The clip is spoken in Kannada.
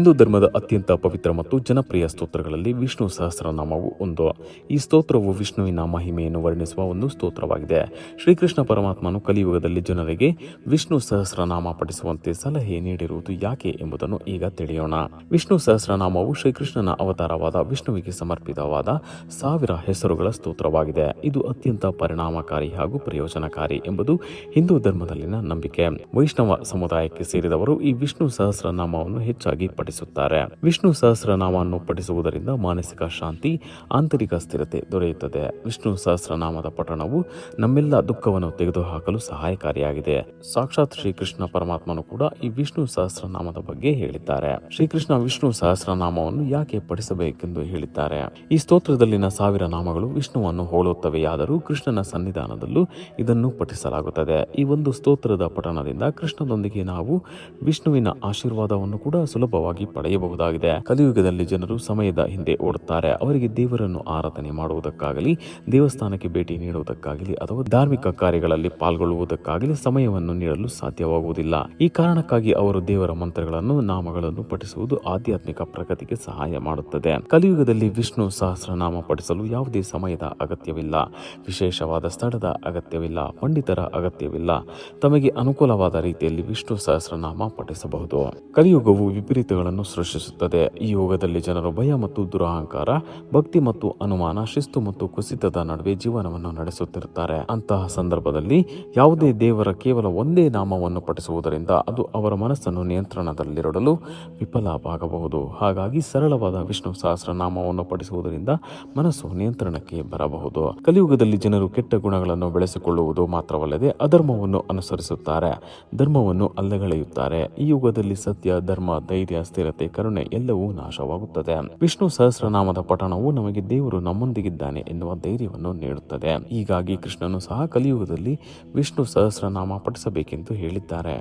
ಹಿಂದೂ ಧರ್ಮದ ಅತ್ಯಂತ ಪವಿತ್ರ ಮತ್ತು ಜನಪ್ರಿಯ ಸ್ತೋತ್ರಗಳಲ್ಲಿ ವಿಷ್ಣು ಸಹಸ್ರನಾಮವು ಒಂದು. ಈ ಸ್ತೋತ್ರವು ವಿಷ್ಣುವಿನ ಮಹಿಮೆಯನ್ನು ವರ್ಣಿಸುವ ಒಂದು ಸ್ತೋತ್ರವಾಗಿದೆ. ಶ್ರೀಕೃಷ್ಣ ಪರಮಾತ್ಮನು ಕಲಿಯುಗದಲ್ಲಿ ಜನರಿಗೆ ವಿಷ್ಣು ಸಹಸ್ರನಾಮ ಪಠಿಸುವಂತೆ ಸಲಹೆ ನೀಡಿರುವುದು ಯಾಕೆ ಎಂಬುದನ್ನು ಈಗ ತಿಳಿಯೋಣ. ವಿಷ್ಣು ಸಹಸ್ರನಾಮವು ಶ್ರೀಕೃಷ್ಣನ ಅವತಾರವಾದ ವಿಷ್ಣುವಿಗೆ ಸಮರ್ಪಿತವಾದ 1000 ಹೆಸರುಗಳ ಸ್ತೋತ್ರವಾಗಿದೆ. ಇದು ಅತ್ಯಂತ ಪರಿಣಾಮಕಾರಿ ಹಾಗೂ ಪ್ರಯೋಜನಕಾರಿ ಎಂಬುದು ಹಿಂದೂ ಧರ್ಮದಲ್ಲಿನ ನಂಬಿಕೆ. ವೈಷ್ಣವ ಸಮುದಾಯಕ್ಕೆ ಸೇರಿದವರು ಈ ವಿಷ್ಣು ಸಹಸ್ರನಾಮವನ್ನು ಹೆಚ್ಚಾಗಿ ಪಠಿಸುತ್ತಾರೆ. ವಿಷ್ಣು ಸಹಸ್ರನಾಮವನ್ನು ಪಠಿಸುವುದರಿಂದ ಮಾನಸಿಕ ಶಾಂತಿ, ಆಂತರಿಕ ಸ್ಥಿರತೆ ದೊರೆಯುತ್ತದೆ. ವಿಷ್ಣು ಸಹಸ್ರನಾಮದ ಪಠಣವು ನಮ್ಮೆಲ್ಲ ದುಃಖವನ್ನು ತೆಗೆದುಹಾಕಲು ಸಹಾಯಕಾರಿಯಾಗಿದೆ. ಸಾಕ್ಷಾತ್ ಶ್ರೀಕೃಷ್ಣ ಪರಮಾತ್ಮನು ಕೂಡ ಈ ವಿಷ್ಣು ಸಹಸ್ರನಾಮದ ಬಗ್ಗೆ ಹೇಳಿದ್ದಾರೆ. ಶ್ರೀಕೃಷ್ಣ ವಿಷ್ಣು ಸಹಸ್ರನಾಮವನ್ನು ಯಾಕೆ ಪಠಿಸಬೇಕೆಂದು ಹೇಳಿದ್ದಾರೆ. ಈ ಸ್ತೋತ್ರದಲ್ಲಿನ 1000 ನಾಮಗಳು ವಿಷ್ಣುವನ್ನು ಹೋಲುತ್ತವೆಯಾದರೂ ಕೃಷ್ಣನ ಸನ್ನಿಧಾನದಲ್ಲೂ ಇದನ್ನು ಪಠಿಸಲಾಗುತ್ತದೆ. ಈ ಒಂದು ಸ್ತೋತ್ರದ ಪಠಣದಿಂದ ಕೃಷ್ಣನೊಂದಿಗೆ ನಾವು ವಿಷ್ಣುವಿನ ಆಶೀರ್ವಾದವನ್ನು ಕೂಡ ಸುಲಭವಾಗಿ ಪಡೆಯಬಹುದಾಗಿದೆ. ಕಲಿಯುಗದಲ್ಲಿ ಜನರು ಸಮಯದ ಹಿಂದೆ ಓಡುತ್ತಾರೆ. ಅವರಿಗೆ ದೇವರನ್ನು ಆರಾಧನೆ ಮಾಡುವುದಕ್ಕಾಗಲಿ, ದೇವಸ್ಥಾನಕ್ಕೆ ಭೇಟಿ ನೀಡುವುದಕ್ಕಾಗಲಿ ಅಥವಾ ಧಾರ್ಮಿಕ ಕಾರ್ಯಗಳಲ್ಲಿ ಪಾಲ್ಗೊಳ್ಳುವುದಕ್ಕಾಗಲಿ ಸಮಯವನ್ನು ನೀಡಲು ಸಾಧ್ಯವಾಗುವುದಿಲ್ಲ. ಈ ಕಾರಣಕ್ಕಾಗಿ ಅವರು ದೇವರ ಮಂತ್ರಗಳನ್ನು, ನಾಮಗಳನ್ನು ಪಠಿಸುವುದು ಆಧ್ಯಾತ್ಮಿಕ ಪ್ರಗತಿಗೆ ಸಹಾಯ ಮಾಡುತ್ತದೆ. ಕಲಿಯುಗದಲ್ಲಿ ವಿಷ್ಣು ಸಹಸ್ರನಾಮ ಪಠಿಸಲು ಯಾವುದೇ ಸಮಯದ ಅಗತ್ಯವಿಲ್ಲ, ವಿಶೇಷವಾದ ಸ್ಥಳದ ಅಗತ್ಯವಿಲ್ಲ, ಪಂಡಿತರ ಅಗತ್ಯವಿಲ್ಲ. ತಮಗೆ ಅನುಕೂಲವಾದ ರೀತಿಯಲ್ಲಿ ವಿಷ್ಣು ಸಹಸ್ರನಾಮ ಪಠಿಸಬಹುದು. ಕಲಿಯುಗವು ವಿಪರೀತಗಳನ್ನು ಸೃಷ್ಟಿಸುತ್ತದೆ. ಈ ಯುಗದಲ್ಲಿ ಜನರು ಭಯ ಮತ್ತು ದುರಹಂಕಾರ, ಭಕ್ತಿ ಮತ್ತು ಅನುಮಾನ, ಶಿಸ್ತು ಮತ್ತು ಕುಸಿತದ ನಡುವೆ ಜೀವನವನ್ನು ನಡೆಸುತ್ತಿರುತ್ತಾರೆ. ಅಂತಹ ಸಂದರ್ಭದಲ್ಲಿ ಯಾವುದೇ ದೇವರ ಕೇವಲ ಒಂದೇ ನಾಮವನ್ನು ಪಠಿಸುವುದರಿಂದ ಅದು ಅವರ ಮನಸ್ಸನ್ನು ನಿಯಂತ್ರಣದಲ್ಲಿಡಲು ವಿಫಲವಾಗಬಹುದು. ಹಾಗಾಗಿ ಸರಳವಾದ ವಿಷ್ಣು ಸಹಸ್ರನಾಮವನ್ನು ಪಠಿಸುವುದರಿಂದ ಮನಸ್ಸು ನಿಯಂತ್ರಣಕ್ಕೆ ಬರಬಹುದು. ಕಲಿಯುಗದಲ್ಲಿ ಜನರು ಕೆಟ್ಟ ಗುಣಗಳನ್ನು ಬೆಳೆಸಿಕೊಳ್ಳುವುದು ಮಾತ್ರವಲ್ಲದೆ ಅಧರ್ಮವನ್ನು ಅನುಸರಿಸುತ್ತಾರೆ, ಧರ್ಮವನ್ನು ಅಲ್ಲಗಳೆಯುತ್ತಾರೆ. ಈ ಯುಗದಲ್ಲಿ ಸತ್ಯ, ಧರ್ಮ, ಧೈರ್ಯ, ಸ್ಥಿರತೆ, ಕರುಣೆ ಎಲ್ಲವೂ ನಾಶವಾಗುತ್ತದೆ. ವಿಷ್ಣು ಸಹಸ್ರನಾಮದ ಪಠಣವು ನಮಗೆ ದೇವರು ನಮ್ಮೊಂದಿಗಿದ್ದಾನೆ ಎನ್ನುವ ಧೈರ್ಯವನ್ನು ನೀಡುತ್ತದೆ. ಹೀಗಾಗಿ ಕೃಷ್ಣನು ಸಹ ಕಲಿಯುಗದಲ್ಲಿ ವಿಷ್ಣು ಸಹಸ್ರನಾಮ ಪಠಿಸಬೇಕೆಂದು ಹೇಳಿದ್ದಾರೆ.